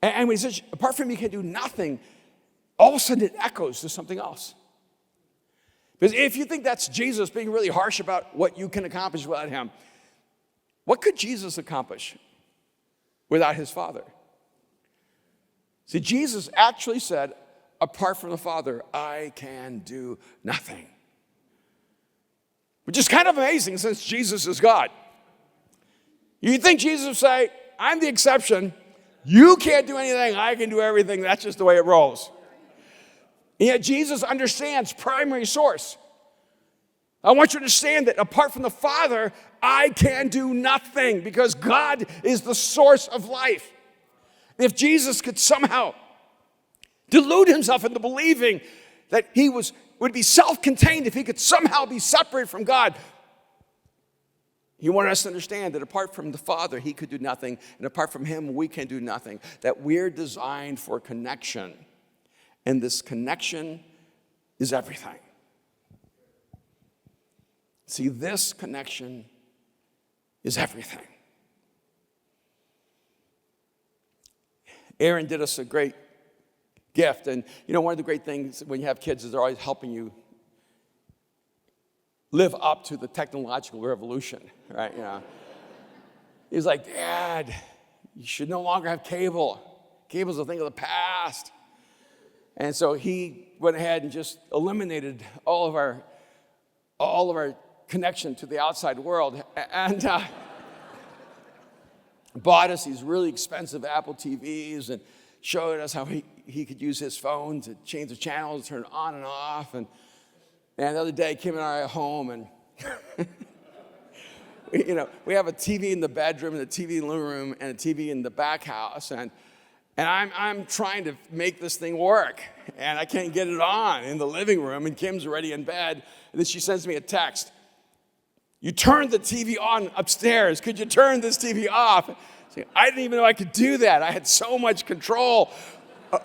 And when he says, apart from me, you can do nothing, all of a sudden it echoes to something else. Because if you think that's Jesus being really harsh about what you can accomplish without him, what could Jesus accomplish without his Father? See, Jesus actually said, apart from the Father, I can do nothing. Which is kind of amazing since Jesus is God. You'd think Jesus would say, I'm the exception. You can't do anything. I can do everything. That's just the way it rolls. And yet Jesus understands primary source. I want you to understand that apart from the Father, I can do nothing because God is the source of life. If Jesus could somehow delude himself into believing that he would be self-contained, if he could somehow be separate from God, he wanted us to understand that apart from the Father, he could do nothing, and apart from him, we can do nothing, that we're designed for connection, and this connection is everything. See, this connection is everything. Aaron did us a great gift, and one of the great things when you have kids is they're always helping you live up to the technological revolution, right? He's like, Dad, you should no longer have cable. Cable's a thing of the past. And so he went ahead and just eliminated all of our connection to the outside world, and bought us these really expensive Apple TVs and showed us how he could use his phone to change the channels, turn it on and off. And the other day, Kim and I are home, and we have a TV in the bedroom, and a TV in the living room, and a TV in the back house, and I'm trying to make this thing work, and I can't get it on in the living room, and Kim's already in bed, and then she sends me a text. You turned the TV on upstairs. Could you turn this TV off? I didn't even know I could do that. I had so much control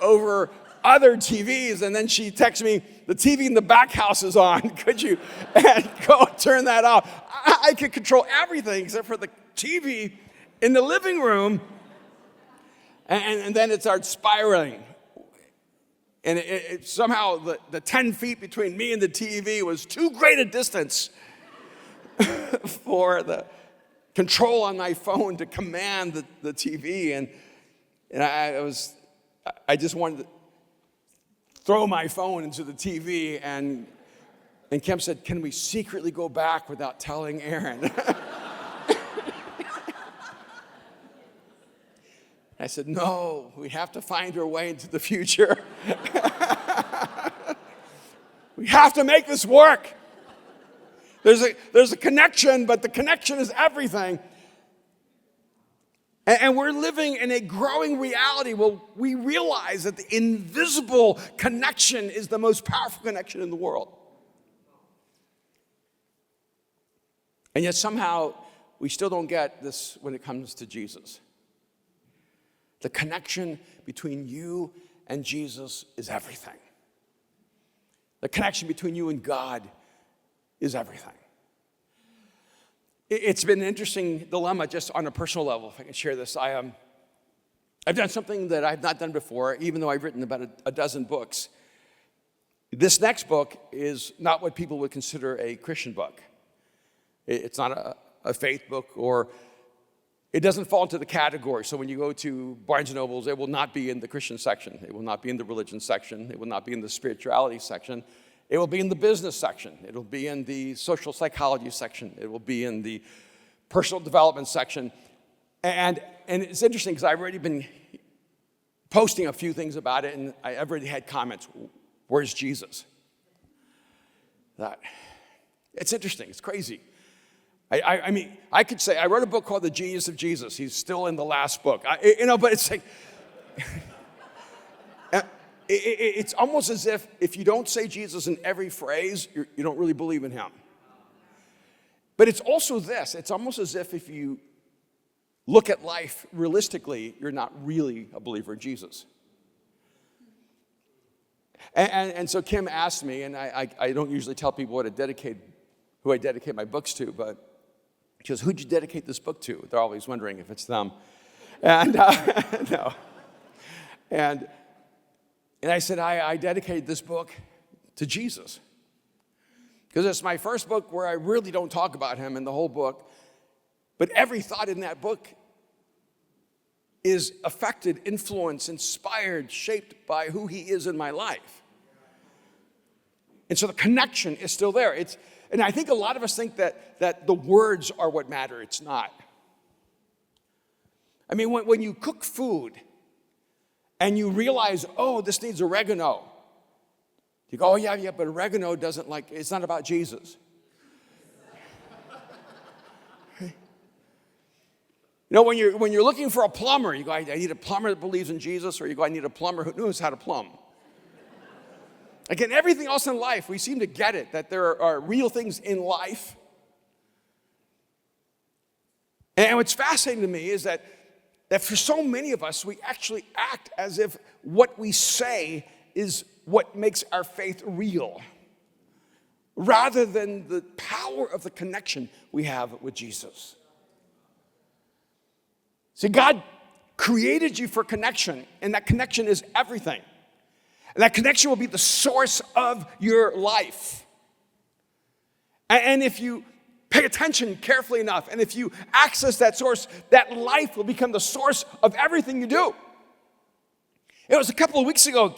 over other TVs. And then she texted me, the TV in the back house is on. Could you go turn that off? I could control everything except for the TV in the living room. And then it started spiraling. And it somehow the 10 feet between me and the TV was too great a distance for the control on my phone to command the TV, and I just wanted to throw my phone into the TV, and Kim said, "Can we secretly go back without telling Aaron?" I said, "No, we have to find our way into the future. We have to make this work." There's a connection, but the connection is everything. And we're living in a growing reality where we realize that the invisible connection is the most powerful connection in the world. And yet somehow we still don't get this when it comes to Jesus. The connection between you and Jesus is everything. The connection between you and God is everything. It's been an interesting dilemma just on a personal level, if I can share this. I've done something that I've not done before, even though I've written about a dozen books. This next book is not what people would consider a Christian book. It's not a faith book, or it doesn't fall into the category. So when you go to Barnes & Noble's, it will not be in the Christian section. It will not be in the religion section. It will not be in the spirituality section. It will be in the business section. It will be in the social psychology section. It will be in the personal development section. And it's interesting because I've already been posting a few things about it, and I've already had comments. Where's Jesus? It's interesting. It's crazy. I mean, I could say I wrote a book called The Genius of Jesus. He's still in the last book. But it's like... It's almost as if you don't say Jesus in every phrase, you don't really believe in him. But it's also this. It's almost as if you look at life realistically, you're not really a believer in Jesus. And so Kim asked me, and I don't usually tell people who I dedicate my books to, but she goes, "Who'd you dedicate this book to?" They're always wondering if it's them. And no. And I said, I dedicated this book to Jesus. Because it's my first book where I really don't talk about him in the whole book. But every thought in that book is affected, influenced, inspired, shaped by who he is in my life. And so the connection is still there. And I think a lot of us think that the words are what matter. It's not. I mean, when you cook food and you realize, oh, this needs oregano, you go, oh, yeah, but oregano doesn't it's not about Jesus. You know, when you're looking for a plumber, you go, I need a plumber that believes in Jesus, or you go, I need a plumber who knows how to plumb. Again, everything else in life, we seem to get it, that there are real things in life. And what's fascinating to me is that for so many of us, we actually act as if what we say is what makes our faith real, rather than the power of the connection we have with Jesus. See, God created you for connection, and that connection is everything. And that connection will be the source of your life. And if you pay attention carefully enough, and if you access that source, that life will become the source of everything you do. It was a couple of weeks ago,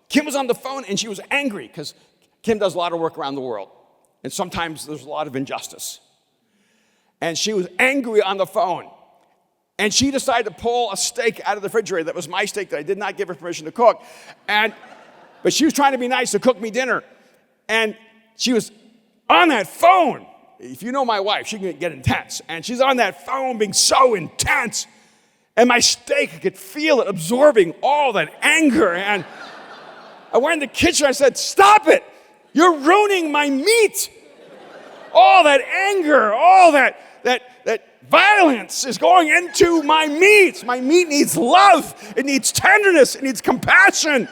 Kim was on the phone, and she was angry, because Kim does a lot of work around the world. And sometimes there's a lot of injustice. And she was angry on the phone. And she decided to pull a steak out of the refrigerator that was my steak that I did not give her permission to cook. But she was trying to be nice to cook me dinner. And she was on that phone. If you know my wife, she can get intense. And she's on that phone being so intense. And my steak, I could feel it absorbing all that anger. And I went in the kitchen, I said, stop it. You're ruining my meat. All that anger, all that violence is going into my meat. My meat needs love. It needs tenderness. It needs compassion.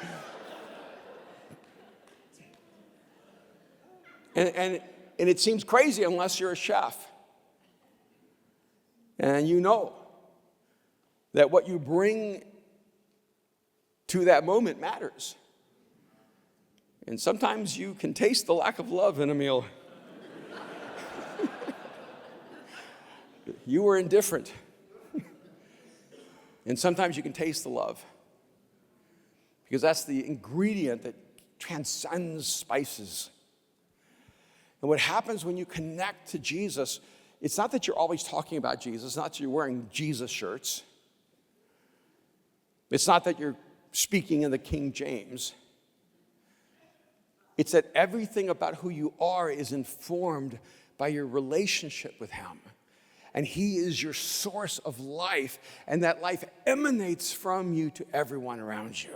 And it seems crazy unless you're a chef. And you know that what you bring to that moment matters. And sometimes you can taste the lack of love in a meal. You were indifferent. And sometimes you can taste the love. Because that's the ingredient that transcends spices. And what happens when you connect to Jesus, it's not that you're always talking about Jesus. It's not that you're wearing Jesus shirts. It's not that you're speaking in the King James. It's that everything about who you are is informed by your relationship with him. And he is your source of life, and that life emanates from you to everyone around you.